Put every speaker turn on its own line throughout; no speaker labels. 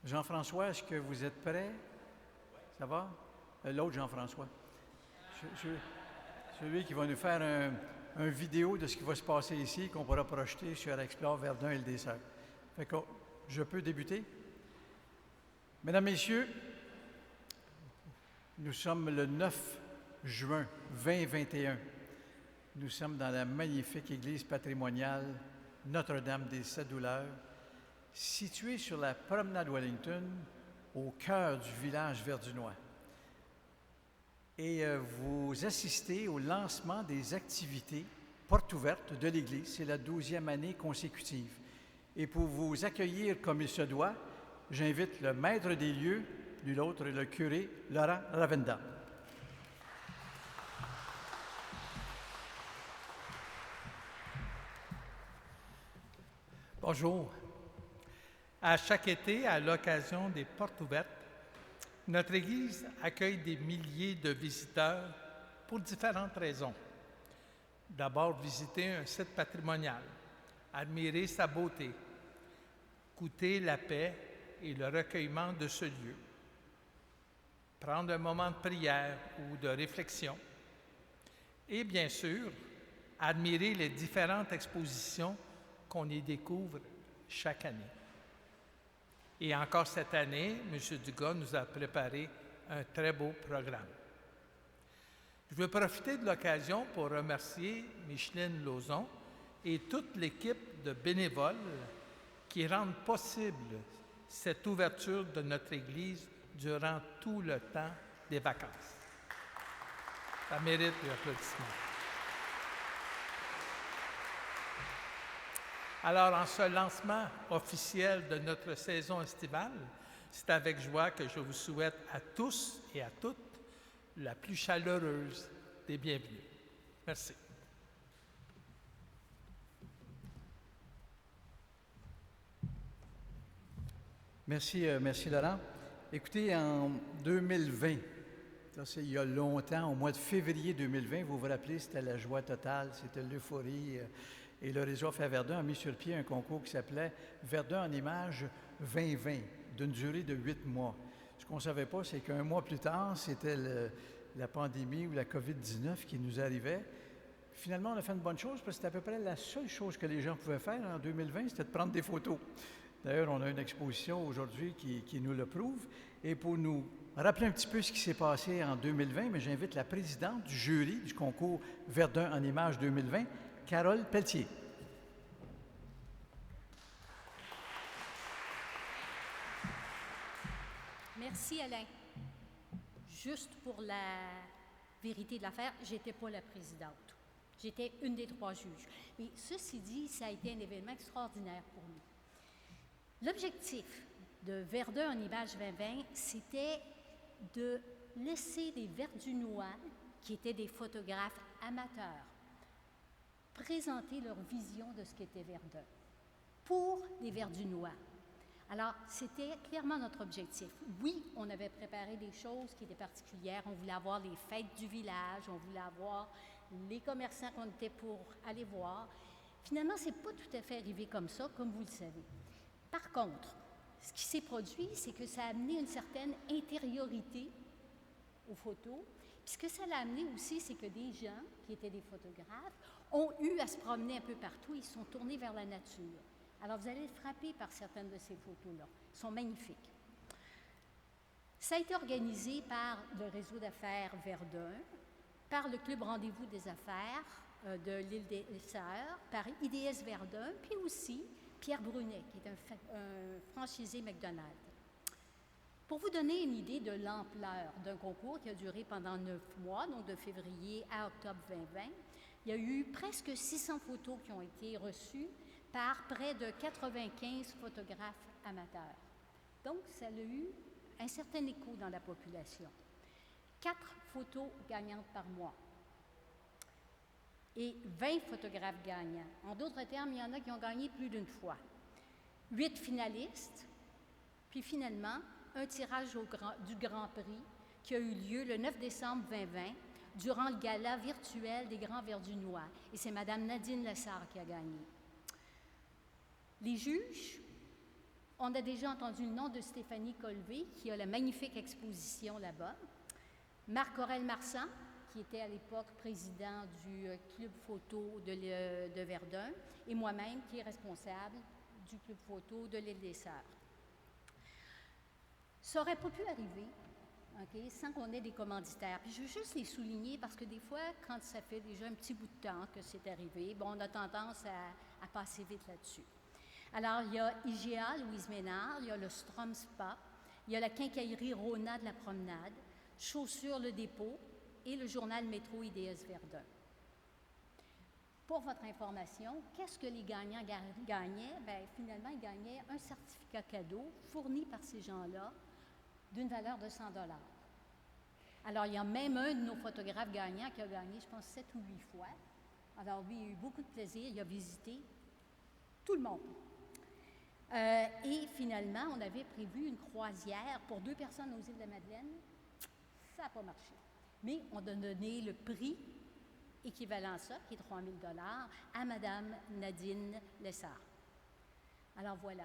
Jean-François, est-ce que vous êtes prêt? Ça va? L'autre Jean-François. Celui qui va nous faire un vidéo de ce qui va se passer ici, qu'on pourra projeter sur Explore Verdun et le dessert. Fait que je peux débuter? Mesdames, Messieurs, nous sommes le 9 juin 2021. Nous sommes dans la magnifique église patrimoniale Notre-Dame des Sept Douleurs, située sur la promenade Wellington, au cœur du village verdunois. Et vous assistez au lancement des activités portes ouvertes de l'Église. C'est la 12e année consécutive. Et pour vous accueillir comme il se doit, j'invite le maître des lieux, nul autre, le curé Laurent Ravenda.
Bonjour. À chaque été, à l'occasion des portes ouvertes, notre Église accueille des milliers de visiteurs pour différentes raisons. D'abord, visiter un site patrimonial, admirer sa beauté, goûter la paix et le recueillement de ce lieu, prendre un moment de prière ou de réflexion et, bien sûr, admirer les différentes expositions qu'on y découvre chaque année. Et encore cette année, M. Dugas nous a préparé un très beau programme. Je veux profiter de l'occasion pour remercier Micheline Lauzon et toute l'équipe de bénévoles qui rendent possible cette ouverture de notre Église durant tout le temps des vacances. Ça mérite l'applaudissement. Alors, en ce lancement officiel de notre saison estivale, c'est avec joie que je vous souhaite à tous et à toutes la plus chaleureuse des bienvenues. Merci.
Merci Laurent. Écoutez, en 2020, ça c'est il y a longtemps, au mois de février 2020, vous vous rappelez, c'était la joie totale, c'était l'euphorie. Et le réseau Affaires Verdun a mis sur pied un concours qui s'appelait Verdun en images 2020, d'une durée de 8 mois. Ce qu'on ne savait pas, c'est qu'un mois plus tard, c'était la pandémie ou la COVID-19 qui nous arrivait. Finalement, on a fait une bonne chose parce que c'était à peu près la seule chose que les gens pouvaient faire en 2020, c'était de prendre des photos. D'ailleurs, on a une exposition aujourd'hui qui nous le prouve. Et pour nous rappeler un petit peu ce qui s'est passé en 2020, mais j'invite la présidente du jury du concours Verdun en images 2020, Carole Pelletier.
Merci, Alain. Juste pour la vérité de l'affaire, je n'étais pas la présidente. J'étais une des 3 juges. Mais ceci dit, ça a été un événement extraordinaire pour nous. L'objectif de Verdun en images 2020, c'était de laisser des Verdunois, qui étaient des photographes amateurs, présenter leur vision de ce qu'était Verdun pour les Verdunois. Alors, c'était clairement notre objectif. Oui, on avait préparé des choses qui étaient particulières. On voulait avoir les fêtes du village, on voulait avoir les commerçants qu'on était pour aller voir. Finalement, ce n'est pas tout à fait arrivé comme ça, comme vous le savez. Par contre, ce qui s'est produit, c'est que ça a amené une certaine intériorité aux photos. Puis ce que ça l'a amené aussi, c'est que des gens qui étaient des photographes ont eu à se promener un peu partout. Ils sont tournés vers la nature. Alors, vous allez être frappés par certaines de ces photos-là. Elles sont magnifiques. Ça a été organisé par le réseau d'affaires Verdun, par le Club Rendez-vous des affaires de l'île des Sœurs, par IDS Verdun, puis aussi Pierre Brunet, qui est un franchisé McDonald's. Pour vous donner une idée de l'ampleur d'un concours qui a duré pendant 9 mois, donc de février à octobre 2020, il y a eu presque 600 photos qui ont été reçues par près de 95 photographes amateurs. Donc, ça a eu un certain écho dans la population. 4 photos gagnantes par mois et 20 photographes gagnants. En d'autres termes, il y en a qui ont gagné plus d'une fois. 8 finalistes, puis finalement, un tirage du Grand Prix qui a eu lieu le 9 décembre 2020 durant le gala virtuel des Grands Verdunois. Et c'est Mme Nadine Lessard qui a gagné. Les juges On a déjà entendu le nom de Stéphanie Colvé, qui a la magnifique exposition là-bas. Marc-Aurèle Marsan, qui était à l'époque président du Club photo de Verdun, et moi-même, qui est responsable du Club photo de l'Île des Sœurs. Ça n'aurait pas pu arriver sans qu'on ait des commanditaires. Puis je veux juste les souligner parce que des fois, quand ça fait déjà un petit bout de temps que c'est arrivé, on a tendance à passer vite là-dessus. Alors, il y a IGA, Louise Ménard, il y a le Strom Spa, il y a la quincaillerie Rona de la Promenade, Chaussures Le Dépôt et le journal Métro IDS Verdun. Pour votre information, qu'est-ce que les gagnants gagnaient? Bien, finalement, ils gagnaient un certificat cadeau fourni par ces gens-là d'une valeur de 100 $. Alors, il y a même un de nos photographes gagnants qui a gagné, je pense, 7 ou 8 fois. Alors, lui, il a eu beaucoup de plaisir. Il a visité tout le monde. Et finalement, on avait prévu une croisière pour 2 personnes aux Îles-de-la-Madeleine. Ça n'a pas marché. Mais on a donné le prix équivalent à ça, qui est 3 000 $ à Mme Nadine Lessard. Alors voilà.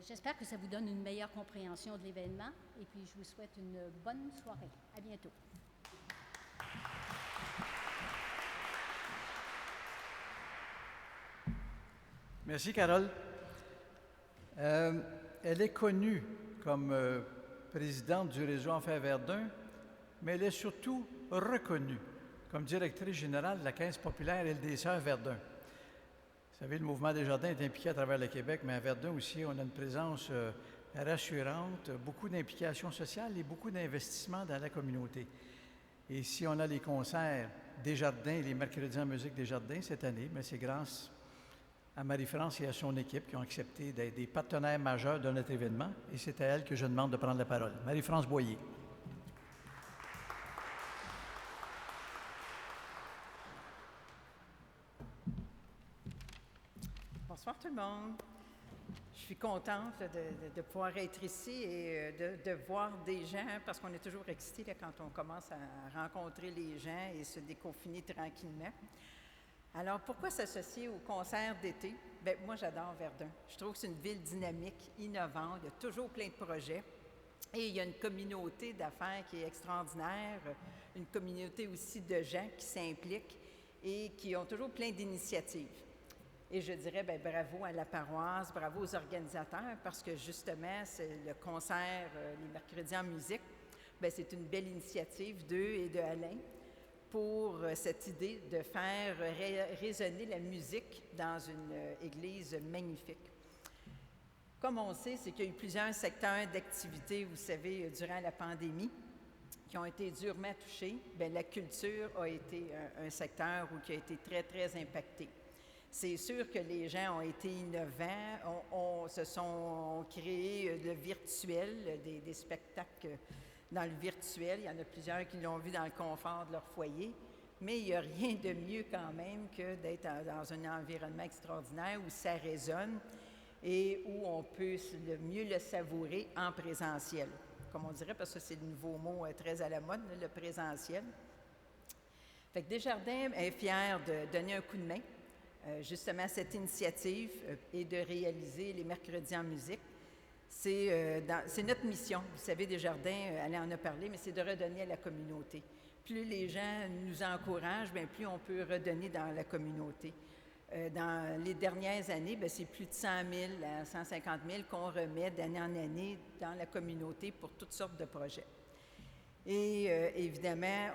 J'espère que ça vous donne une meilleure compréhension de l'événement et puis je vous souhaite une bonne soirée. À bientôt.
Merci, Carole. Elle est connue comme présidente du réseau Enfer Verdun, mais elle est surtout reconnue comme directrice générale de la Caisse populaire Île des Sœurs Verdun. Vous savez, le mouvement Desjardins est impliqué à travers le Québec, mais à Verdun aussi, on a une présence rassurante, beaucoup d'implications sociales et beaucoup d'investissements dans la communauté. Et si on a les concerts Desjardins et les mercredis en musique Desjardins cette année, mais c'est grâce à Marie-France et à son équipe qui ont accepté d'être des partenaires majeurs de notre événement. Et c'est à elle que je demande de prendre la parole. Marie-France Boyer.
Bonsoir tout le monde. Je suis contente de pouvoir être ici et de voir des gens, parce qu'on est toujours excité quand on commence à rencontrer les gens et se déconfiner tranquillement. Alors, pourquoi s'associer au concert d'été? Bien, moi, j'adore Verdun. Je trouve que c'est une ville dynamique, innovante. Il y a toujours plein de projets. Et il y a une communauté d'affaires qui est extraordinaire, une communauté aussi de gens qui s'impliquent et qui ont toujours plein d'initiatives. Et je dirais, bien, bravo à la paroisse, bravo aux organisateurs, parce que justement, c'est le concert les mercredis en musique, bien, c'est une belle initiative d'eux et de Alain pour cette idée de faire résonner la musique dans une église magnifique. Comme on sait, c'est qu'il y a eu plusieurs secteurs d'activité, vous savez, durant la pandémie, qui ont été durement touchés. Bien, la culture a été un secteur qui a été très, très impacté. C'est sûr que les gens ont été innovants, se sont créés le virtuel, des spectacles dans le virtuel. Il y en a plusieurs qui l'ont vu dans le confort de leur foyer, mais il n'y a rien de mieux quand même que d'être dans un environnement extraordinaire où ça résonne et où on peut mieux le savourer en présentiel. Comme on dirait, parce que c'est le nouveau mot très à la mode, le présentiel. Fait que Desjardins est fier de donner un coup de main justement à cette initiative et de réaliser les mercredis en musique. C'est notre mission. Vous savez, Desjardins, elle en a parlé, mais c'est de redonner à la communauté. Plus les gens nous encouragent, bien, plus on peut redonner dans la communauté. Dans les dernières années, bien, c'est plus de 100 000 à 150 000 qu'on remet d'année en année dans la communauté pour toutes sortes de projets. Et évidemment,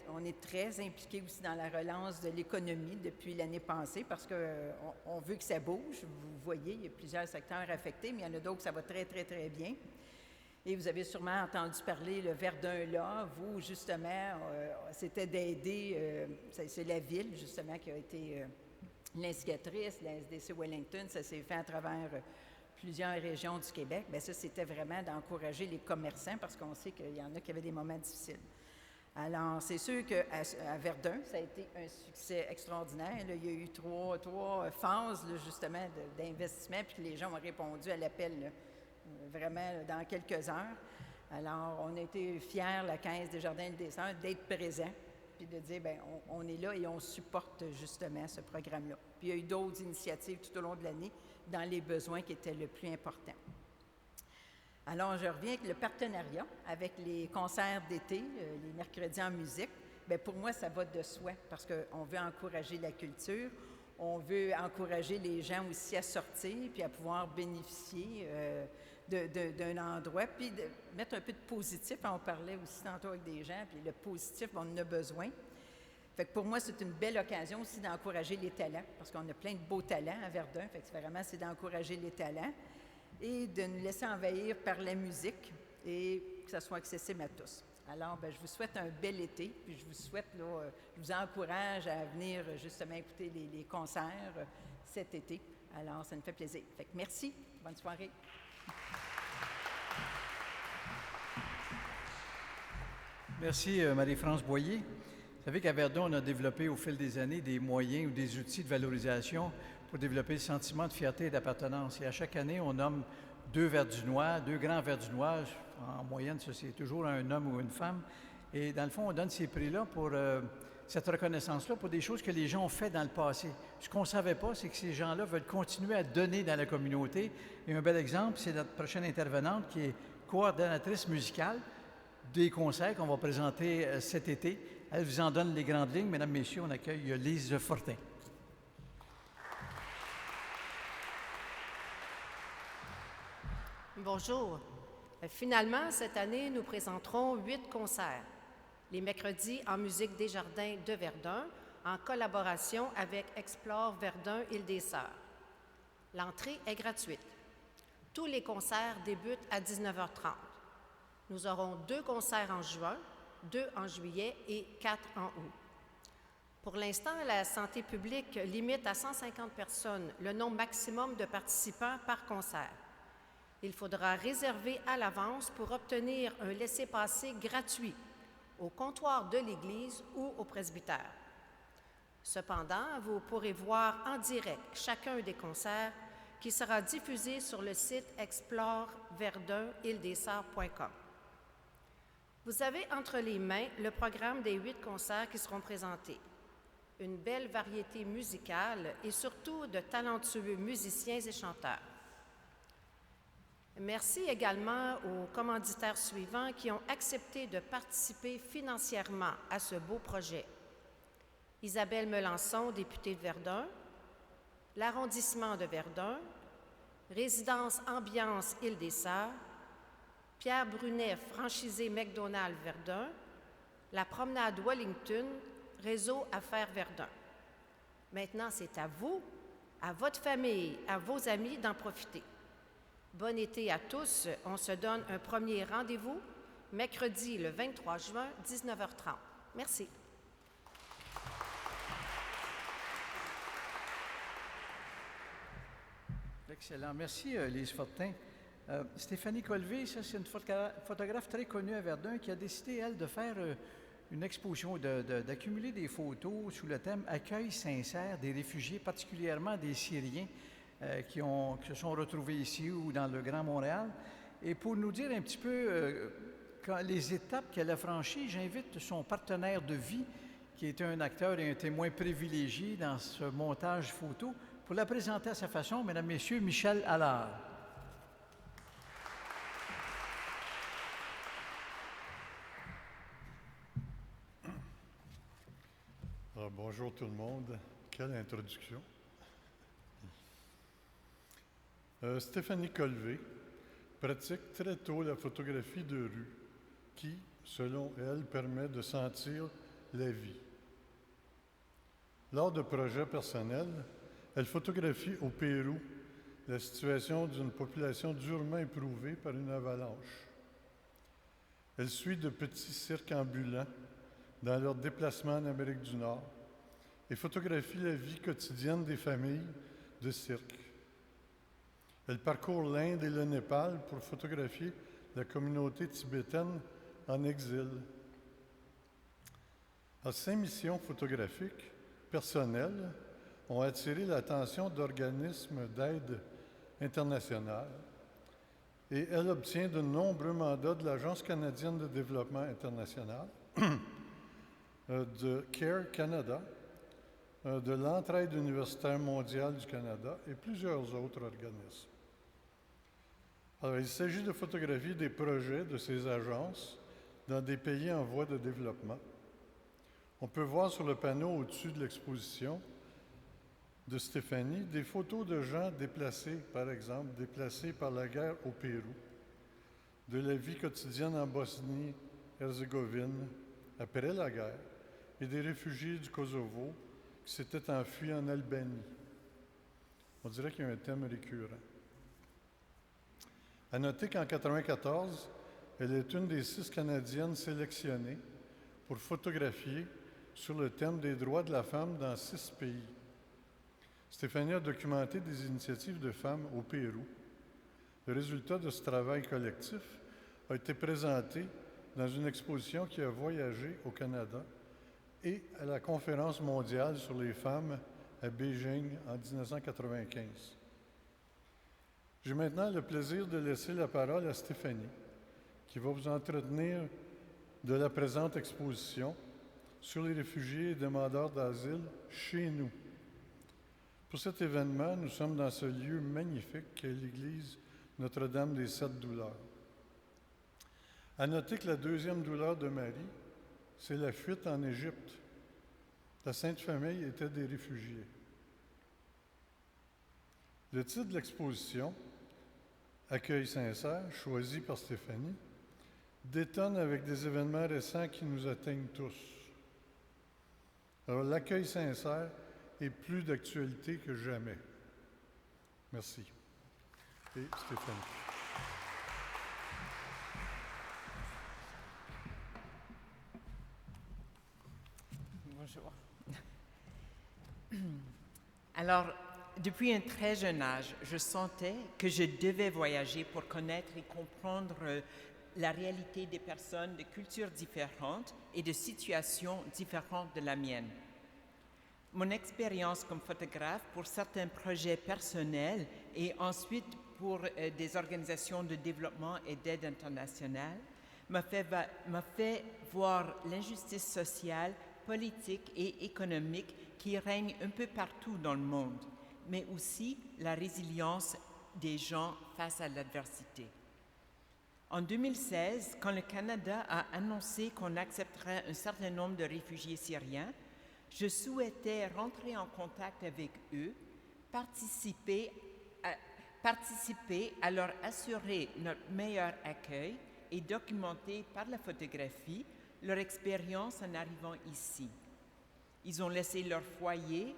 on est très impliqués aussi dans la relance de l'économie depuis l'année passée parce qu'on veut que ça bouge. Vous voyez, il y a plusieurs secteurs affectés, mais il y en a d'autres, ça va très, très, très bien. Et vous avez sûrement entendu parler le Verdun là, vous, justement, c'était d'aider, c'est la ville, justement, qui a été l'instigatrice, la SDC Wellington, ça s'est fait à travers plusieurs régions du Québec. Bien, ça, c'était vraiment d'encourager les commerçants parce qu'on sait qu'il y en a qui avaient des moments difficiles. Alors, c'est sûr qu'à Verdun, ça a été un succès extraordinaire. Là, il y a eu trois phases, là, justement, d'investissement, puis que les gens ont répondu à l'appel, là, vraiment là, dans quelques heures. Alors, on a été fiers, la Caisse Desjardins et des Sœurs, d'être présents, puis de dire, bien, on est là et on supporte justement ce programme-là. Puis il y a eu d'autres initiatives tout au long de l'année, dans les besoins qui étaient le plus important. Alors, je reviens avec le partenariat avec les concerts d'été, les mercredis en musique. Bien, pour moi, ça va de soi parce qu'on veut encourager la culture, on veut encourager les gens aussi à sortir puis à pouvoir bénéficier d'un endroit, puis de mettre un peu de positif. On parlait aussi tantôt avec des gens, puis le positif, on en a besoin. Fait que pour moi, c'est une belle occasion aussi d'encourager les talents, parce qu'on a plein de beaux talents à Verdun. Fait que c'est d'encourager les talents et de nous laisser envahir par la musique et que ça soit accessible à tous. Alors, bien, je vous souhaite un bel été, puis je vous souhaite, là, je vous encourage à venir justement écouter les concerts cet été. Alors, ça me fait plaisir. Fait que merci. Bonne soirée.
Merci, Marie-France Boyer. Vous savez qu'à Verdun, on a développé au fil des années des moyens ou des outils de valorisation pour développer le sentiment de fierté et d'appartenance. Et à chaque année, on nomme 2 Verdunois, 2 grands Verdunois. En moyenne, ça, c'est toujours un homme ou une femme. Et dans le fond, on donne ces prix-là pour cette reconnaissance-là pour des choses que les gens ont fait dans le passé. Ce qu'on ne savait pas, c'est que ces gens-là veulent continuer à donner dans la communauté. Et un bel exemple, c'est notre prochaine intervenante qui est coordonnatrice musicale des concerts qu'on va présenter cet été. Elle vous en donne les grandes lignes. Mesdames, Messieurs, on accueille Lise Fortin.
Bonjour. Finalement, cette année, nous présenterons 8 concerts. Les mercredis en musique des Jardins de Verdun, en collaboration avec Explore Verdun Île-des-Sœurs. L'entrée est gratuite. Tous les concerts débutent à 19h30. Nous aurons 2 concerts en juin, 2 en juillet et 4 en août. Pour l'instant, la santé publique limite à 150 personnes le nombre maximum de participants par concert. Il faudra réserver à l'avance pour obtenir un laissez-passer gratuit au comptoir de l'Église ou au presbytère. Cependant, vous pourrez voir en direct chacun des concerts qui sera diffusé sur le site exploreverdun-île-des-sœurs.com. Vous avez entre les mains le programme des 8 concerts qui seront présentés. Une belle variété musicale et surtout de talentueux musiciens et chanteurs. Merci également aux commanditaires suivants qui ont accepté de participer financièrement à ce beau projet. Isabelle Melançon, députée de Verdun, l'arrondissement de Verdun, Résidence Ambiance Île-des-Sœurs, Pierre Brunet, franchisé McDonald's Verdun, la promenade Wellington, Réseau Affaires Verdun. Maintenant, c'est à vous, à votre famille, à vos amis d'en profiter. Bon été à tous. On se donne un premier rendez-vous mercredi le 23 juin, 19h30. Merci.
Excellent. Merci, Lise Fortin. Stéphanie Colvé, ça, c'est une photographe très connue à Verdun qui a décidé, elle, de faire une exposition, d'accumuler des photos sous le thème « Accueil sincère des réfugiés, particulièrement des Syriens ». Qui se sont retrouvés ici ou dans le Grand Montréal. Et pour nous dire un petit peu les étapes qu'elle a franchies, j'invite son partenaire de vie, qui est un acteur et un témoin privilégié dans ce montage photo, pour la présenter à sa façon, Mesdames, Messieurs, Michel Allard.
Alors, bonjour tout le monde. Quelle introduction. Stéphanie Colvé pratique très tôt la photographie de rue qui, selon elle, permet de sentir la vie. Lors de projets personnels, elle photographie au Pérou la situation d'une population durement éprouvée par une avalanche. Elle suit de petits cirques ambulants dans leur déplacement en Amérique du Nord et photographie la vie quotidienne des familles de cirque. Elle parcourt l'Inde et le Népal pour photographier la communauté tibétaine en exil. Ces missions photographiques personnelles ont attiré l'attention d'organismes d'aide internationale et elle obtient de nombreux mandats de l'Agence canadienne de développement international, de CARE Canada, de l'Entraide universitaire mondiale du Canada et plusieurs autres organismes. Alors, il s'agit de photographier des projets de ces agences dans des pays en voie de développement. On peut voir sur le panneau au-dessus de l'exposition de Stéphanie des photos de gens déplacés, par exemple, déplacés par la guerre au Pérou, de la vie quotidienne en Bosnie-Herzégovine après la guerre et des réfugiés du Kosovo qui s'étaient enfuis en Albanie. On dirait qu'il y a un thème récurrent. À noter qu'en 1994, elle est une des 6 Canadiennes sélectionnées pour photographier sur le thème des droits de la femme dans 6 pays. Stéphanie a documenté des initiatives de femmes au Pérou. Le résultat de ce travail collectif a été présenté dans une exposition qui a voyagé au Canada et à la Conférence mondiale sur les femmes à Beijing en 1995. J'ai maintenant le plaisir de laisser la parole à Stéphanie, qui va vous entretenir de la présente exposition sur les réfugiés et demandeurs d'asile chez nous. Pour cet événement, nous sommes dans ce lieu magnifique qu'est l'église Notre-Dame des 7 douleurs. À noter que la deuxième douleur de Marie, c'est la fuite en Égypte. La Sainte Famille était des réfugiés. Le titre de l'exposition, Accueil sincère, choisi par Stéphanie, détonne avec des événements récents qui nous atteignent tous. Alors, l'accueil sincère est plus d'actualité que jamais. Merci. Et Stéphanie.
Bonjour. Alors, depuis un très jeune âge, je sentais que je devais voyager pour connaître et comprendre la réalité des personnes de cultures différentes et de situations différentes de la mienne. Mon expérience comme photographe pour certains projets personnels et ensuite pour des organisations de développement et d'aide internationale m'a fait voir l'injustice sociale, politique et économique qui règne un peu partout dans le monde, mais aussi la résilience des gens face à l'adversité. En 2016, quand le Canada a annoncé qu'on accepterait un certain nombre de réfugiés syriens, je souhaitais rentrer en contact avec eux, participer à leur assurer notre meilleur accueil et documenter par la photographie leur expérience en arrivant ici. Ils ont laissé leur foyer,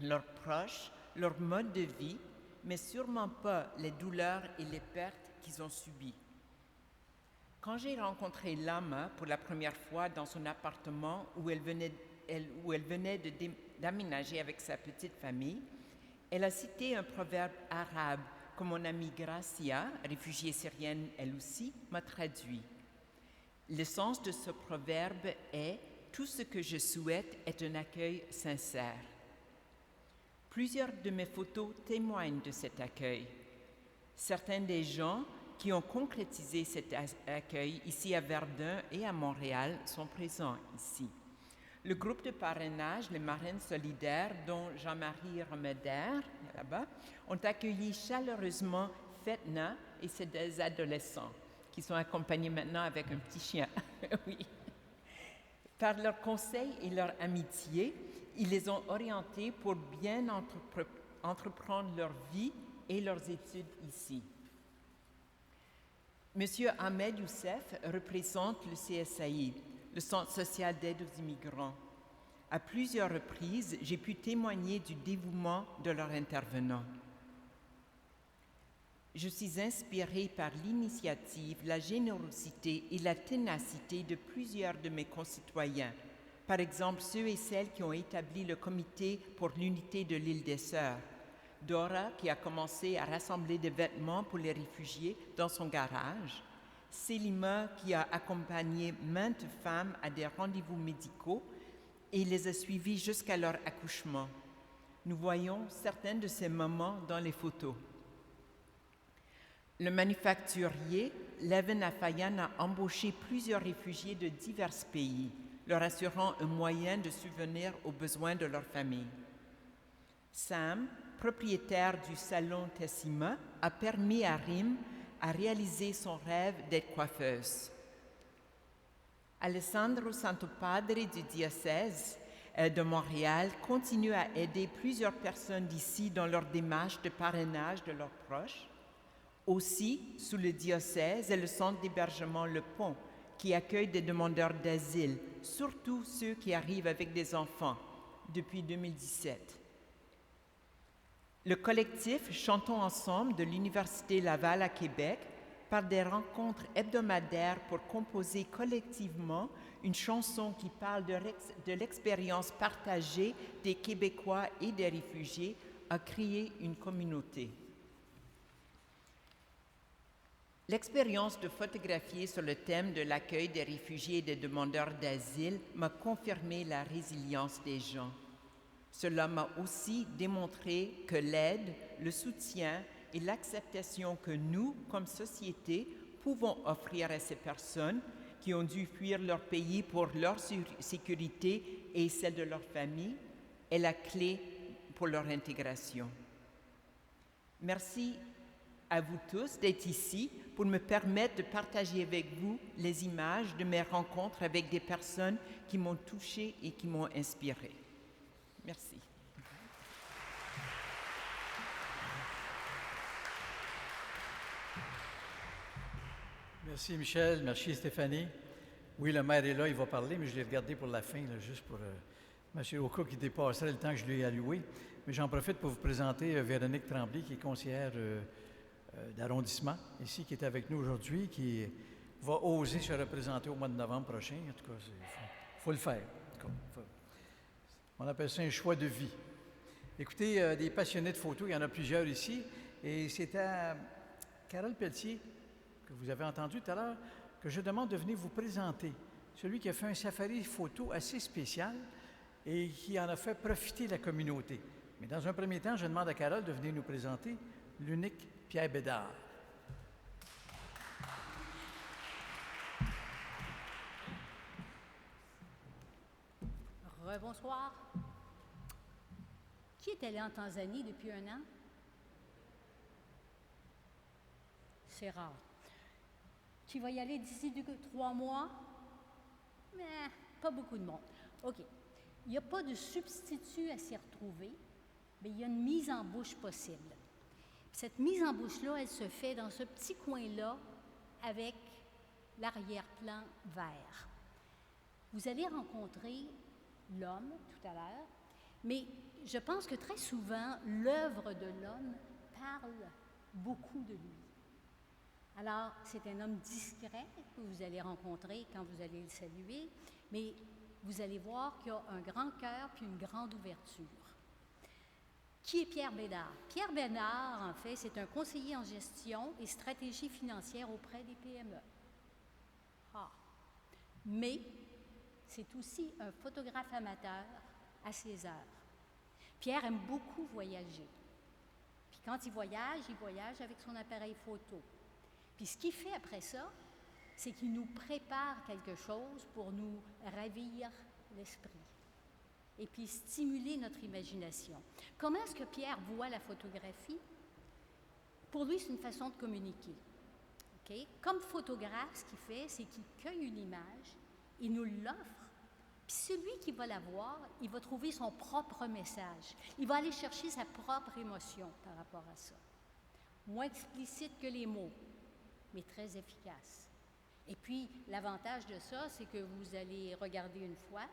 leurs proches, leur mode de vie, mais sûrement pas les douleurs et les pertes qu'ils ont subies. Quand j'ai rencontré Lama pour la première fois dans son appartement où elle venait d'aménager avec sa petite famille, elle a cité un proverbe arabe que mon amie Gracia, réfugiée syrienne elle aussi, m'a traduit. Le sens de ce proverbe est « Tout ce que je souhaite est un accueil sincère ». Plusieurs de mes photos témoignent de cet accueil. Certains des gens qui ont concrétisé cet accueil ici à Verdun et à Montréal sont présents ici. Le groupe de parrainage, les Marraines solidaires, dont Jean-Marie Romeder, là-bas, ont accueilli chaleureusement Fetna et ses 2 adolescents, qui sont accompagnés maintenant avec un petit chien. Oui. Par leurs conseils et leur amitié, ils les ont orientés pour bien entreprendre leur vie et leurs études ici. Monsieur Ahmed Youssef représente le CSAI, le Centre social d'aide aux immigrants. À plusieurs reprises, j'ai pu témoigner du dévouement de leurs intervenants. Je suis inspirée par l'initiative, la générosité et la ténacité de plusieurs de mes concitoyens. Par exemple, ceux et celles qui ont établi le comité pour l'unité de l'île des Sœurs. Dora, qui a commencé à rassembler des vêtements pour les réfugiés dans son garage. Selima, qui a accompagné maintes femmes à des rendez-vous médicaux et les a suivies jusqu'à leur accouchement. Nous voyons certains de ces moments dans les photos. Le manufacturier Levin Afayan a embauché plusieurs réfugiés de divers pays, leur assurant un moyen de subvenir aux besoins de leur famille. Sam, propriétaire du salon Tessima, a permis à Rim à réaliser son rêve d'être coiffeuse. Alessandro Santopadre du diocèse de Montréal continue à aider plusieurs personnes d'ici dans leur démarche de parrainage de leurs proches. Aussi, sous le diocèse est le centre d'hébergement Le Pont, qui accueille des demandeurs d'asile, surtout ceux qui arrivent avec des enfants, depuis 2017. Le collectif Chantons ensemble de l'Université Laval à Québec par des rencontres hebdomadaires pour composer collectivement une chanson qui parle de l'expérience partagée des Québécois et des réfugiés, a créé une communauté. L'expérience de photographier sur le thème de l'accueil des réfugiés et des demandeurs d'asile m'a confirmé la résilience des gens. Cela m'a aussi démontré que l'aide, le soutien et l'acceptation que nous, comme société, pouvons offrir à ces personnes qui ont dû fuir leur pays pour leur sécurité et celle de leur famille est la clé pour leur intégration. Merci à vous tous d'être ici pour me permettre de partager avec vous les images de mes rencontres avec des personnes qui m'ont touchée et qui m'ont inspirée. Merci.
Merci Michel, merci Stéphanie. Oui, le maire est là, il va parler, mais je l'ai regardé pour la fin, là, juste pour m'assurer au cas qu'il dépasserait le temps que je lui ai alloué. Mais j'en profite pour vous présenter Véronique Tremblay, qui est conseillère d'arrondissement ici, qui est avec nous aujourd'hui, qui va oser se représenter au mois de novembre prochain. En tout cas, il faut le faire. On appelle ça un choix de vie. Écoutez, des passionnés de photos, il y en a plusieurs ici, et c'est à Carole Pelletier, que vous avez entendu tout à l'heure, que je demande de venir vous présenter celui qui a fait un safari photo assez spécial et qui en a fait profiter la communauté. Mais dans un premier temps, je demande à Carole de venir nous présenter l'unique Pierre Bédard.
Rebonsoir. Qui est allé en Tanzanie depuis 1 an? C'est rare. Qui va y aller d'ici 3 mois? Mais pas beaucoup de monde. OK. Il n'y a pas de substitut à s'y retrouver, mais il y a une mise en bouche possible. Cette mise en bouche-là, elle se fait dans ce petit coin-là avec l'arrière-plan vert. Vous allez rencontrer l'homme tout à l'heure, mais je pense que très souvent, l'œuvre de l'homme parle beaucoup de lui. Alors, c'est un homme discret que vous allez rencontrer quand vous allez le saluer, mais vous allez voir qu'il a un grand cœur puis une grande ouverture. Qui est Pierre Bédard? Pierre Bédard, en fait, c'est un conseiller en gestion et stratégie financière auprès des PME. Mais c'est aussi un photographe amateur à ses heures. Pierre aime beaucoup voyager. Puis quand il voyage avec son appareil photo. Puis ce qu'il fait après ça, c'est qu'il nous prépare quelque chose pour nous ravir l'esprit et puis stimuler notre imagination. Comment est-ce que Pierre voit la photographie? Pour lui, c'est une façon de communiquer. Okay? Comme photographe, ce qu'il fait, c'est qu'il cueille une image, il nous l'offre, puis celui qui va la voir, il va trouver son propre message. Il va aller chercher sa propre émotion par rapport à ça. Moins explicite que les mots, mais très efficace. Et puis, l'avantage de ça, c'est que vous allez regarder une fois,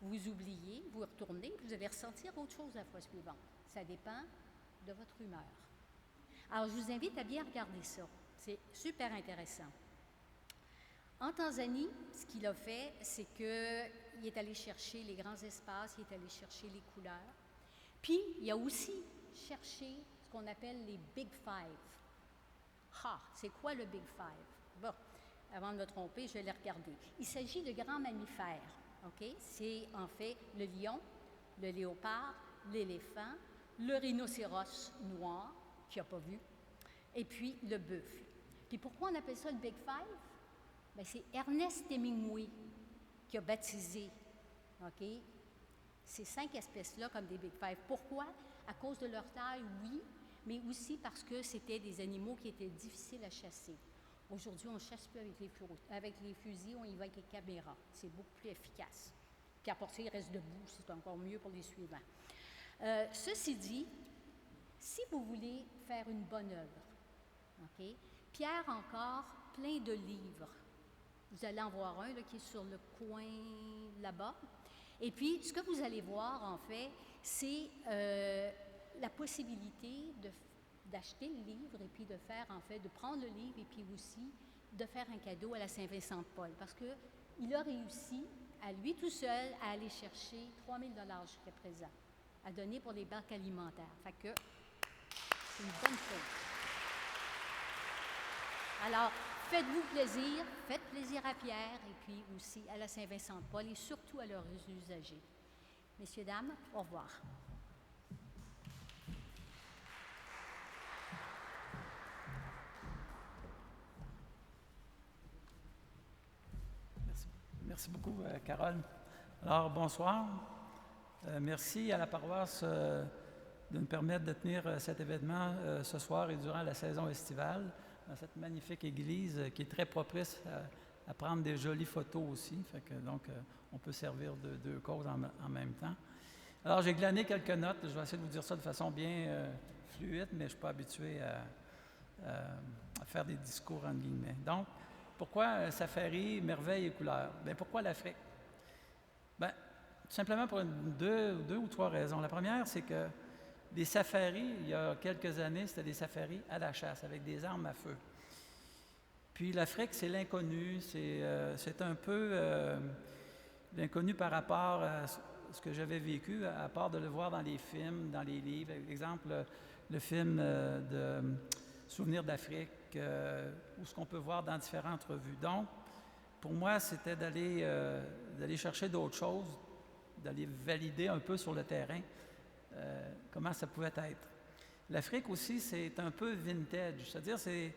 vous oubliez, vous retournez, puis vous allez ressentir autre chose la fois suivante. Ça dépend de votre humeur. Alors, je vous invite à bien regarder ça. C'est super intéressant. En Tanzanie, ce qu'il a fait, c'est qu'il est allé chercher les grands espaces, il est allé chercher les couleurs. Puis, il a aussi cherché ce qu'on appelle les Big Five. C'est quoi le Big Five? Bon, avant de me tromper, je vais les regarder. Il s'agit de grands mammifères. Okay? C'est en fait le lion, le léopard, l'éléphant, le rhinocéros noir, qui n'a pas vu, et puis le buffle. Puis pourquoi on appelle ça le Big Five? Bien, c'est Ernest Hemingway qui a baptisé, OK, ces 5 espèces-là comme des Big Five. Pourquoi? À cause de leur taille, oui, mais aussi parce que c'était des animaux qui étaient difficiles à chasser. Aujourd'hui, on ne chasse plus avec les fusils, on y va avec les caméras. C'est beaucoup plus efficace. Puis à porter, il reste debout, c'est encore mieux pour les suivants. Ceci dit, si vous voulez faire une bonne œuvre, OK, Pierre a encore plein de livres. Vous allez en voir un là, qui est sur le coin là-bas. Et puis, ce que vous allez voir, en fait, c'est la possibilité d'acheter le livre et puis de faire, en fait, de prendre le livre et puis aussi de faire un cadeau à la Saint-Vincent-de-Paul. Parce qu'il a réussi, à lui tout seul, à aller chercher 3 000 $ jusqu'à présent, à donner pour les banques alimentaires. Fait que c'est une bonne chose. Alors, faites-vous plaisir, faites plaisir à Pierre et puis aussi à la Saint-Vincent-de-Paul et surtout à leurs usagers. Messieurs, dames, au revoir.
Merci beaucoup, Carole. Alors, bonsoir. Merci à la paroisse de nous permettre de tenir cet événement ce soir et durant la saison estivale, dans cette magnifique église qui est très propice à prendre des jolies photos aussi. Fait que, donc, on peut servir de deux causes en même temps. Alors, j'ai glané quelques notes. Je vais essayer de vous dire ça de façon bien fluide, mais je ne suis pas habitué à faire des discours en guillemets. Donc, pourquoi safari, merveilles et couleurs? Bien, pourquoi l'Afrique? Bien, tout simplement pour deux ou trois raisons. La première, c'est que les safaris, il y a quelques années, c'était des safaris à la chasse, avec des armes à feu. Puis l'Afrique, c'est l'inconnu, c'est un peu l'inconnu par rapport à ce que j'avais vécu, à part de le voir dans les films, dans les livres. Par exemple, le film de Souvenirs d'Afrique, ou ce qu'on peut voir dans différentes revues. Donc, pour moi, c'était d'aller chercher d'autres choses, d'aller valider un peu sur le terrain comment ça pouvait être. L'Afrique aussi, c'est un peu vintage, c'est-à-dire c'est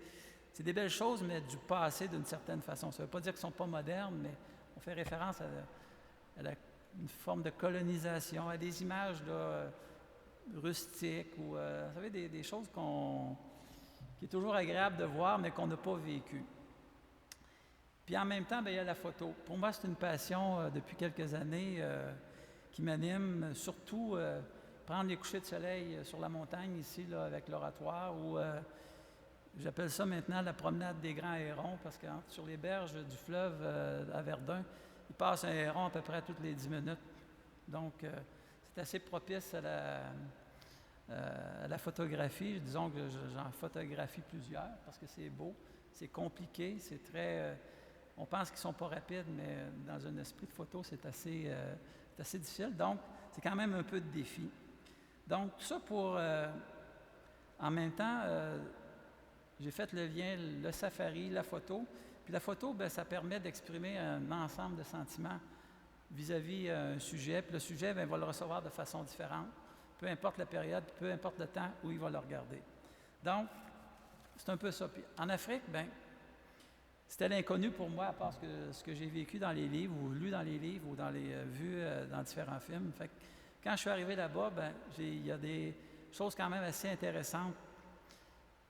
des belles choses, mais du passé d'une certaine façon. Ça ne veut pas dire qu'ils ne sont pas modernes, mais on fait référence à une forme de colonisation, à des images là, rustiques, ou vous savez, des choses qui est toujours agréable de voir, mais qu'on n'a pas vécu. Puis en même temps, bien, il y a la photo. Pour moi, c'est une passion depuis quelques années qui m'anime, surtout prendre les couchers de soleil sur la montagne ici, là, avec l'oratoire, ou j'appelle ça maintenant la promenade des grands hérons, parce que sur les berges du fleuve à Verdun, il passe un héron à peu près toutes les 10 minutes. Donc, c'est assez propice à la photographie. Disons que j'en photographie plusieurs, parce que c'est beau, c'est compliqué, c'est très... on pense qu'ils ne sont pas rapides, mais dans un esprit de photo, c'est assez difficile. Donc, c'est quand même un peu de défi. Donc, tout ça pour... en même temps, j'ai fait le lien, le safari, la photo. Puis la photo, bien, ça permet d'exprimer un ensemble de sentiments vis-à-vis un sujet. Puis le sujet, bien, va le recevoir de façon différente, peu importe la période, peu importe le temps où il va le regarder. Donc, c'est un peu ça. Puis en Afrique, bien, c'était l'inconnu pour moi, à part ce que j'ai vécu dans les livres, ou lu dans les livres, ou dans les vues dans différents films. Fait que quand je suis arrivé là-bas, bien, il y a des choses quand même assez intéressantes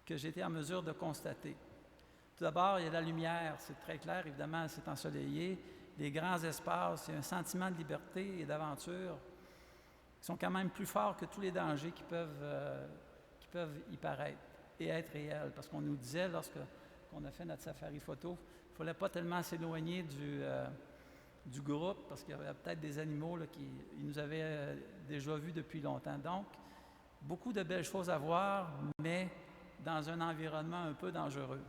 que j'ai été en mesure de constater. Tout d'abord, il y a la lumière, c'est très clair, évidemment, c'est ensoleillé, des grands espaces, il y a un sentiment de liberté et d'aventure qui sont quand même plus forts que tous les dangers qui peuvent y paraître et être réels. Parce qu'on nous disait, lorsqu'on a fait notre safari photo, il ne fallait pas tellement s'éloigner du groupe, parce qu'il y avait peut-être des animaux là, qui nous avaient déjà vus depuis longtemps. Donc, beaucoup de belles choses à voir, mais dans un environnement un peu dangereux.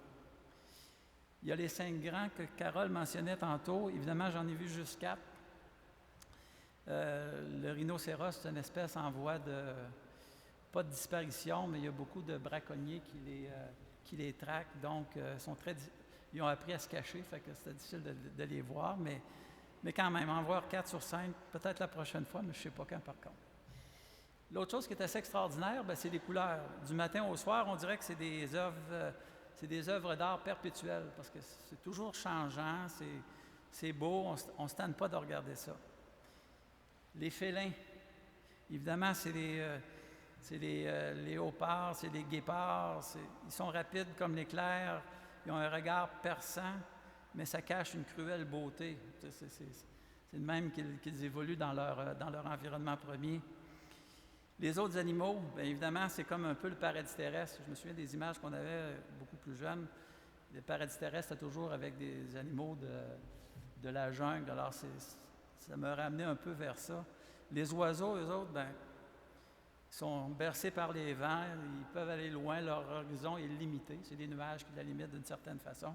Il y a les 5 grands que Carole mentionnait tantôt. Évidemment, j'en ai vu juste 4. Le rhinocéros, c'est une espèce en voie de... pas de disparition, mais il y a beaucoup de braconniers qui les traquent. Donc, ils ont appris à se cacher, fait que c'était difficile de les voir. Mais quand même, en voir 4 sur 5, peut-être la prochaine fois, mais je ne sais pas quand par contre. L'autre chose qui est assez extraordinaire, bien, c'est les couleurs. Du matin au soir, on dirait que c'est des œuvres d'art perpétuelles, parce que c'est toujours changeant, C'est beau, on ne se tente pas de regarder ça. Les félins, évidemment, c'est les léopards, c'est les guépards. Ils sont rapides comme l'éclair, ils ont un regard perçant, mais ça cache une cruelle beauté. C'est de même qu'ils évoluent dans leur environnement premier. Les autres animaux, bien évidemment, c'est comme un peu le paradis terrestre. Je me souviens des images qu'on avait beaucoup plus jeunes. Le paradis terrestre, c'était toujours avec des animaux de la jungle. Alors, ça m'a ramené un peu vers ça. Les oiseaux, eux autres, bien, ils sont bercés par les vents, ils peuvent aller loin, leur horizon est limité. C'est des nuages qui la limitent d'une certaine façon.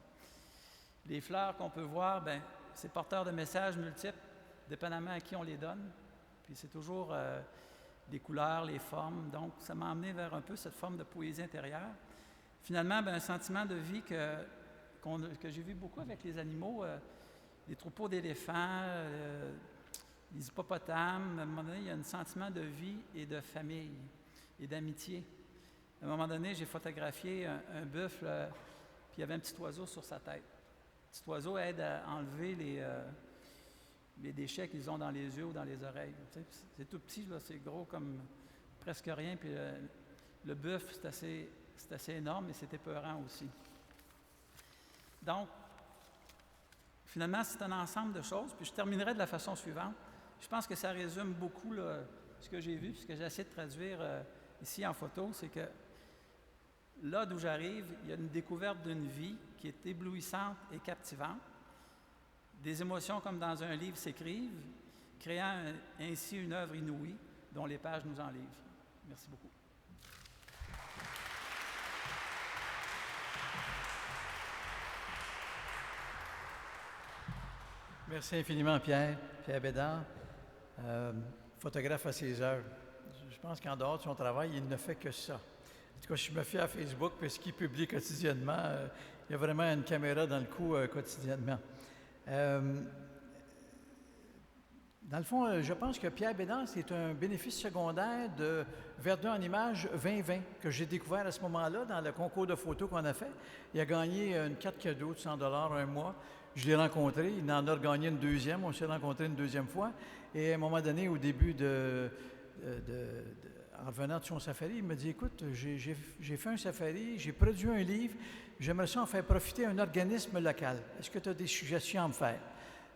Les fleurs qu'on peut voir, bien, c'est porteur de messages multiples, dépendamment à qui on les donne. Puis c'est toujours les couleurs, les formes. Donc, ça m'a emmené vers un peu cette forme de poésie intérieure. Finalement, bien, un sentiment de vie que j'ai vu beaucoup avec les animaux, les troupeaux d'éléphants, les hippopotames. À un moment donné, il y a un sentiment de vie et de famille et d'amitié. À un moment donné, j'ai photographié un buffle, puis il y avait un petit oiseau sur sa tête. Le petit oiseau aide à enlever les déchets qu'ils ont dans les yeux ou dans les oreilles. Tu sais, c'est tout petit, là, c'est gros comme presque rien, puis le buffle, c'est assez énorme, mais c'est épeurant aussi. Donc, finalement, c'est un ensemble de choses, puis je terminerai de la façon suivante. Je pense que ça résume beaucoup là, ce que j'ai vu, ce que j'essaie de traduire ici en photo, c'est que là d'où j'arrive, il y a une découverte d'une vie qui est éblouissante et captivante. Des émotions comme dans un livre s'écrivent, créant ainsi une œuvre inouïe dont les pages nous enlivrent. Merci beaucoup.
Merci infiniment, Pierre Bédard, photographe à ses heures. Je pense qu'en dehors de son travail, il ne fait que ça. En tout cas, je me fie à Facebook, puis ce qu'il publie quotidiennement, il y a vraiment une caméra dans le cou quotidiennement. Dans le fond, je pense que Pierre Bédard, c'est un bénéfice secondaire de Verdun en images 2020 que j'ai découvert à ce moment-là dans le concours de photos qu'on a fait. Il a gagné une carte cadeau de 100 $ un mois. Je l'ai rencontré, il en a gagné une deuxième, on s'est rencontrés une deuxième fois. Et à un moment donné, au début en revenant de son safari, il m'a dit, écoute, j'ai fait un safari, j'ai produit un livre, j'aimerais ça en faire profiter un organisme local. Est-ce que tu as des suggestions à me faire?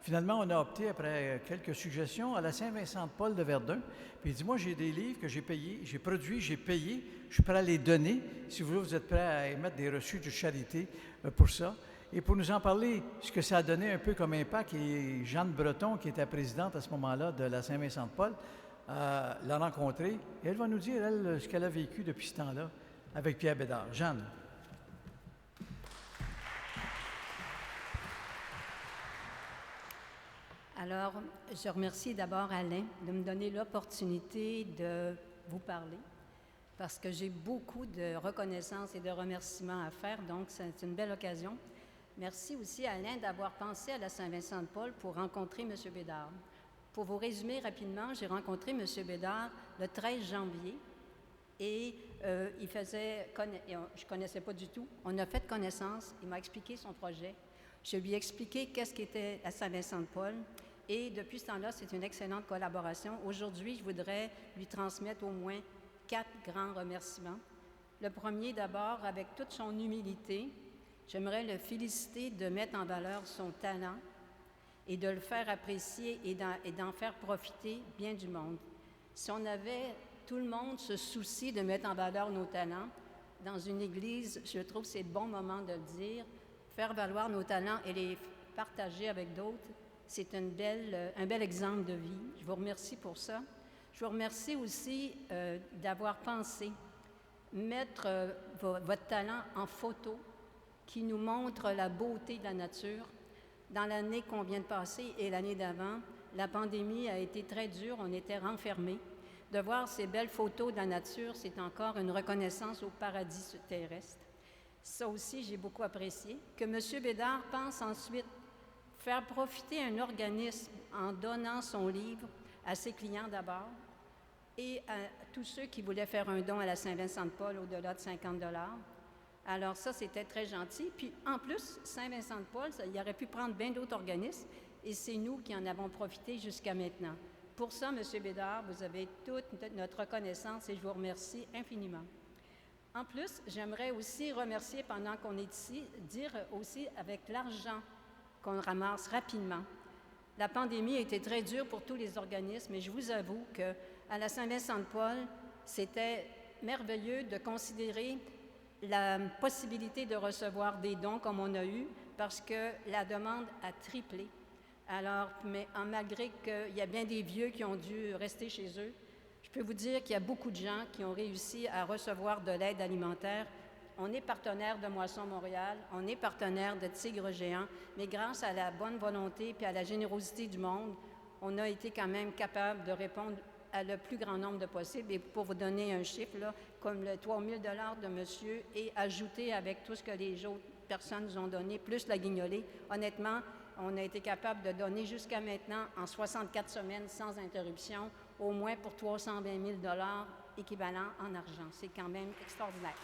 Finalement, on a opté, après quelques suggestions, à la Saint-Vincent-de-Paul de Verdun. Puis il dit, moi, j'ai des livres que j'ai payés, j'ai produits, j'ai payé, je suis prêt à les donner. Si vous voulez, vous êtes prêt à émettre des reçus de charité pour ça. Et pour nous en parler, ce que ça a donné un peu comme impact, et Jeanne Breton, qui était présidente à ce moment-là de la Saint-Vincent-de-Paul, l'a rencontrée. Et elle va nous dire, elle, ce qu'elle a vécu depuis ce temps-là avec Pierre Bédard. Jeanne.
Alors, je remercie d'abord Alain de me donner l'opportunité de vous parler parce que j'ai beaucoup de reconnaissance et de remerciements à faire, donc c'est une belle occasion. Merci aussi Alain d'avoir pensé à la Saint-Vincent-de-Paul pour rencontrer M. Bédard. Pour vous résumer rapidement, j'ai rencontré M. Bédard le 13 janvier et je ne connaissais pas du tout. On a fait connaissance, il m'a expliqué son projet. Je lui ai expliqué qu'est-ce qu'était la Saint-Vincent-de-Paul. Et depuis ce temps-là, c'est une excellente collaboration. Aujourd'hui, je voudrais lui transmettre au moins 4 grands remerciements. Le premier, d'abord, avec toute son humilité, j'aimerais le féliciter de mettre en valeur son talent et de le faire apprécier et d'en faire profiter bien du monde. Si on avait tout le monde ce souci de mettre en valeur nos talents, dans une église, je trouve que c'est le bon moment de le dire, faire valoir nos talents et les partager avec d'autres, c'est un bel exemple de vie. Je vous remercie pour ça. Je vous remercie aussi d'avoir pensé mettre votre talent en photo qui nous montre la beauté de la nature. Dans l'année qu'on vient de passer et l'année d'avant, la pandémie a été très dure, on était renfermés. De voir ces belles photos de la nature, c'est encore une reconnaissance au paradis terrestre. Ça aussi, j'ai beaucoup apprécié. Que M. Bédard pense ensuite faire profiter un organisme en donnant son livre à ses clients d'abord et à tous ceux qui voulaient faire un don à la Saint-Vincent-de-Paul au-delà de 50 $. Alors ça, c'était très gentil. Puis en plus, Saint-Vincent-de-Paul, il aurait pu prendre bien d'autres organismes.
et c'est nous qui en avons profité jusqu'à maintenant. Pour ça, M. Bédard, vous avez toute notre reconnaissance et je vous remercie infiniment. En plus, j'aimerais aussi remercier, pendant qu'on est ici, dire aussi avec l'argent qu'on ramasse rapidement. La pandémie a été très dure pour tous les organismes et je vous avoue qu'à la Saint-Vincent-de-Paul, c'était merveilleux de considérer la possibilité de recevoir des dons comme on a eu parce que la demande a triplé. Alors, mais malgré qu'il y a bien des vieux qui ont dû rester chez eux, je peux vous dire qu'il y a beaucoup de gens qui ont réussi à recevoir de l'aide alimentaire. On est partenaire de Moisson Montréal, on est partenaire de Tigre Géant, mais grâce à la bonne volonté et à la générosité du monde, on a été quand même capable de répondre à le plus grand nombre de possible. Et pour vous donner un chiffre, là, comme le 3 000 $ de monsieur, et ajouté avec tout ce que les autres personnes nous ont donné, plus la guignolée, honnêtement, on a été capable de donner jusqu'à maintenant, en 64 semaines sans interruption, au moins pour 320 000 $ équivalent en argent. C'est quand même extraordinaire.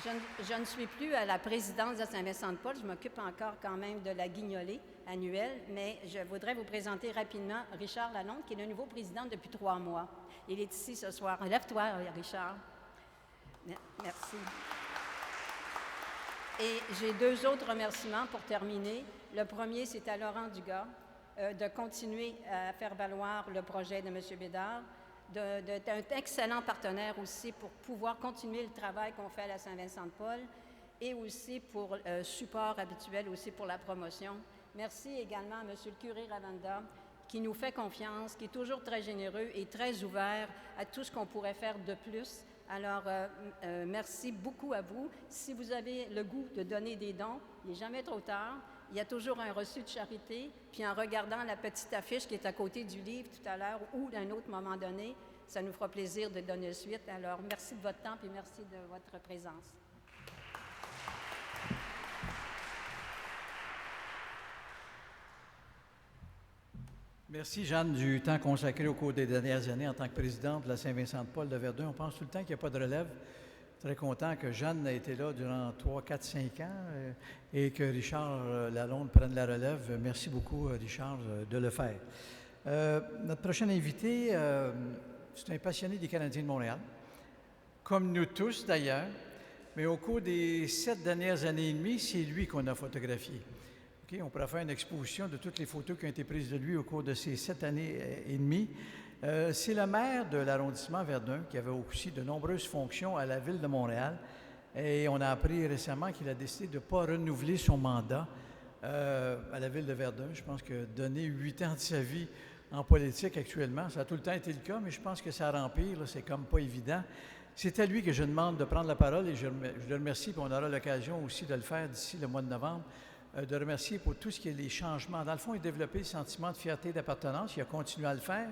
Je ne suis plus à la présidence de Saint-Vincent-de-Paul. Je m'occupe encore quand même de la guignolée annuelle, mais je voudrais vous présenter rapidement Richard Lalonde, qui est le nouveau président depuis 3 mois. Il est ici ce soir. Lève-toi, Richard. Merci. Et j'ai 2 autres remerciements pour terminer. Le premier, c'est à Laurent Dugas de continuer à faire valoir le projet de M. Bédard, d'être un excellent partenaire aussi pour pouvoir continuer le travail qu'on fait à la Saint-Vincent-de-Paul et aussi pour le support habituel aussi pour la promotion. Merci également à M. le curé Ravanda qui nous fait confiance, qui est toujours très généreux et très ouvert à tout ce qu'on pourrait faire de plus. Alors, merci beaucoup à vous. Si vous avez le goût de donner des dons, il n'est jamais trop tard. Il y a toujours un reçu de charité. Puis en regardant la petite affiche qui est à côté du livre tout à l'heure ou à un autre moment donné, ça nous fera plaisir de donner suite. Alors, merci de votre temps et merci de votre présence.
Merci, Jeanne, du temps consacré au cours des dernières années en tant que présidente de la Saint-Vincent-de-Paul de Verdun. On pense tout le temps qu'il n'y a pas de relève. Très content que Jeanne a été là durant 3, 4, 5 ans et que Richard Lalonde prenne la relève. Merci beaucoup, Richard, de le faire. Notre prochain invité, c'est un passionné des Canadiens de Montréal, comme nous tous d'ailleurs, mais au cours des 7 dernières années et demie, c'est lui qu'on a photographié. Okay, on pourrait faire une exposition de toutes les photos qui ont été prises de lui au cours de ces 7 années et demie. C'est le maire de l'arrondissement Verdun qui avait aussi de nombreuses fonctions à la Ville de Montréal. Et on a appris récemment qu'il a décidé de ne pas renouveler son mandat à la Ville de Verdun. Je pense que donner 8 ans de sa vie en politique actuellement, ça a tout le temps été le cas, mais je pense que ça rempire, c'est comme pas évident. C'est à lui que je demande de prendre la parole et je le remercie, puis on aura l'occasion aussi de le faire d'ici le mois de novembre. De remercier pour tout ce qui est les changements. Dans le fond, il a développé le sentiment de fierté d'appartenance. Il a continué à le faire.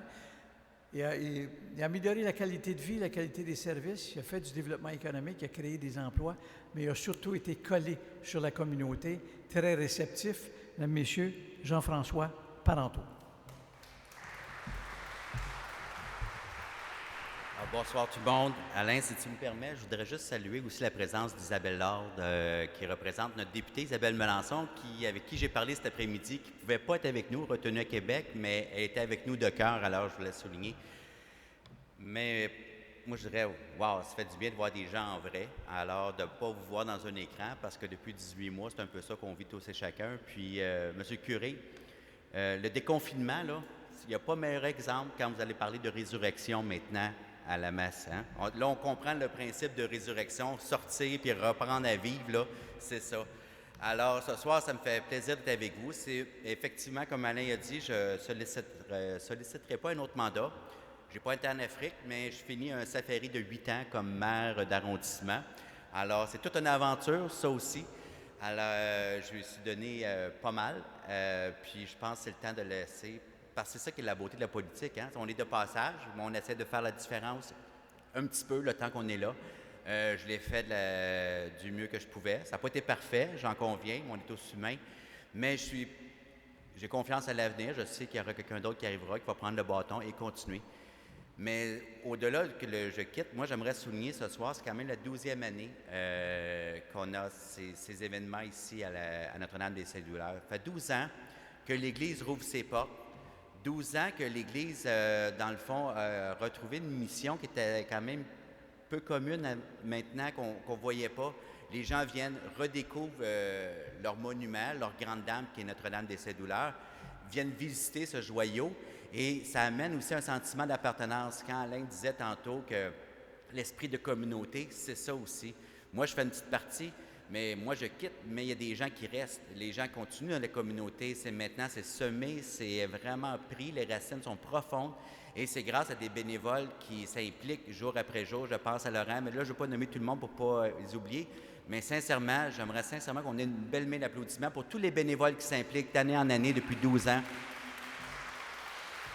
Il a amélioré la qualité de vie, la qualité des services. Il a fait du développement économique, il a créé des emplois, mais il a surtout été collé sur la communauté, très réceptif. Mesdames, Messieurs, Jean-François Parenteau.
Bonsoir tout le monde. Alain, si tu me permets, je voudrais juste saluer aussi la présence d'Isabelle Lord, qui représente notre députée Isabelle Melançon, avec qui j'ai parlé cet après-midi, qui ne pouvait pas être avec nous, retenue à Québec, mais elle était avec nous de cœur, alors je voulais souligner. Mais moi, je dirais, wow, ça fait du bien de voir des gens en vrai, alors de ne pas vous voir dans un écran, parce que depuis 18 mois, c'est un peu ça qu'on vit tous et chacun. Puis, Monsieur le curé, le déconfinement, là, il n'y a pas meilleur exemple quand vous allez parler de résurrection maintenant à la messe. Hein? Là, on comprend le principe de résurrection, sortir puis reprendre à vivre, là, c'est ça. Alors, ce soir, ça me fait plaisir d'être avec vous. C'est effectivement, comme Alain a dit, je ne solliciterai pas un autre mandat. Je n'ai pas été en Afrique, mais je finis un safari de 8 ans comme maire d'arrondissement. Alors, c'est toute une aventure, ça aussi. Alors, je me suis donné pas mal, puis je pense que c'est le temps de laisser... Parce que c'est ça qui est la beauté de la politique. Hein? On est de passage, mais on essaie de faire la différence un petit peu le temps qu'on est là. Je l'ai fait du mieux que je pouvais. Ça n'a pas été parfait, j'en conviens, on est tous humains. Mais j'ai confiance à l'avenir. Je sais qu'il y aura quelqu'un d'autre qui arrivera, qui va prendre le bâton et continuer. Mais au-delà que je quitte, moi, j'aimerais souligner ce soir, c'est quand même la 12e année qu'on a ces événements ici à Notre-Dame des Cédulaires. Ça fait 12 ans que l'Église rouvre ses portes, 12 ans que l'Église, dans le fond, a retrouvé une mission qui était quand même peu commune maintenant, qu'on ne voyait pas. Les gens viennent, redécouvrent leur monument, leur grande dame qui est Notre-Dame des Cédulaires, viennent visiter ce joyau. Et ça amène aussi un sentiment d'appartenance. Quand Alain disait tantôt que l'esprit de communauté, c'est ça aussi. Moi, je fais une petite partie, mais moi, je quitte, mais il y a des gens qui restent. Les gens continuent dans la communauté. C'est semé, c'est vraiment pris. Les racines sont profondes. Et c'est grâce à des bénévoles qui s'impliquent jour après jour. Je pense à Laurent, mais là, je ne veux pas nommer tout le monde pour ne pas les oublier. Mais sincèrement, j'aimerais sincèrement qu'on ait une belle main d'applaudissement pour tous les bénévoles qui s'impliquent d'année en année depuis 12 ans.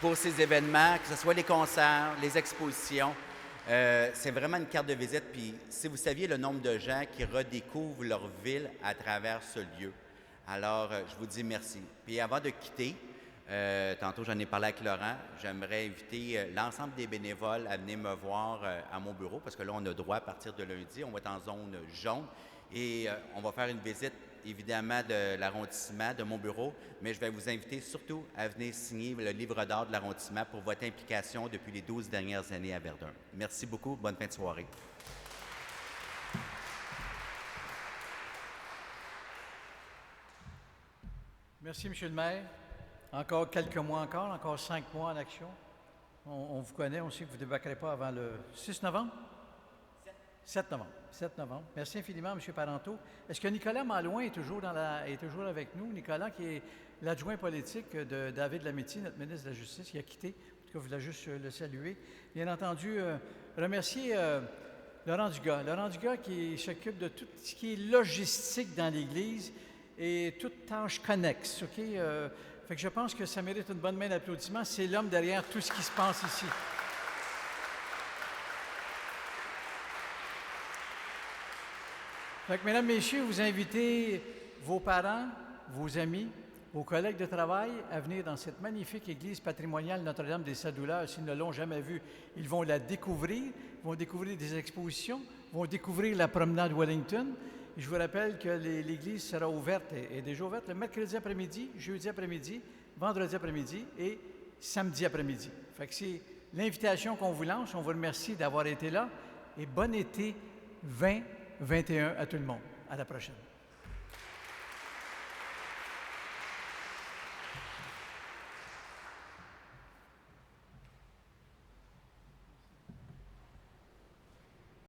Pour ces événements, que ce soit les concerts, les expositions. C'est vraiment une carte de visite. Puis si vous saviez le nombre de gens qui redécouvrent leur ville à travers ce lieu. Alors, je vous dis merci. Puis avant de quitter, tantôt j'en ai parlé avec Laurent, j'aimerais inviter l'ensemble des bénévoles à venir me voir à mon bureau, parce que là, on a droit à partir de lundi, on va être en zone jaune et on va faire une visite évidemment de l'arrondissement, de mon bureau, mais je vais vous inviter surtout à venir signer le livre d'or de l'arrondissement pour votre implication depuis les 12 dernières années à Verdun. Merci beaucoup. Bonne fin de soirée.
Merci, M. le maire. Encore quelques mois encore 5 mois en action. On vous connaît, on sait que vous ne débarquerez pas avant le 6 novembre? 7 novembre. 7 novembre. Merci infiniment, M. Parenteau. Est-ce que Nicolas Malouin est toujours avec nous? Nicolas, qui est l'adjoint politique de David Lametti, notre ministre de la Justice, qui a quitté. En tout cas, je voulais juste le saluer. Bien entendu, remercier Laurent Dugas. Laurent Dugas qui s'occupe de tout ce qui est logistique dans l'Église et toutes tâches connexes. OK? Fait que je pense que ça mérite une bonne main d'applaudissement. C'est l'homme derrière tout ce qui se passe ici. Fait que, mesdames, messieurs, vous invitez vos parents, vos amis, vos collègues de travail à venir dans cette magnifique église patrimoniale Notre-Dame des Cédulaires. S'ils ne l'ont jamais vue, ils vont la découvrir, vont découvrir des expositions, vont découvrir la promenade Wellington. Et je vous rappelle que l'église sera ouverte, est déjà ouverte le mercredi après-midi, jeudi après-midi, vendredi après-midi et samedi après-midi. Fait que c'est l'invitation qu'on vous lance. On vous remercie d'avoir été là et bon été 2021 à tout le monde. À la prochaine.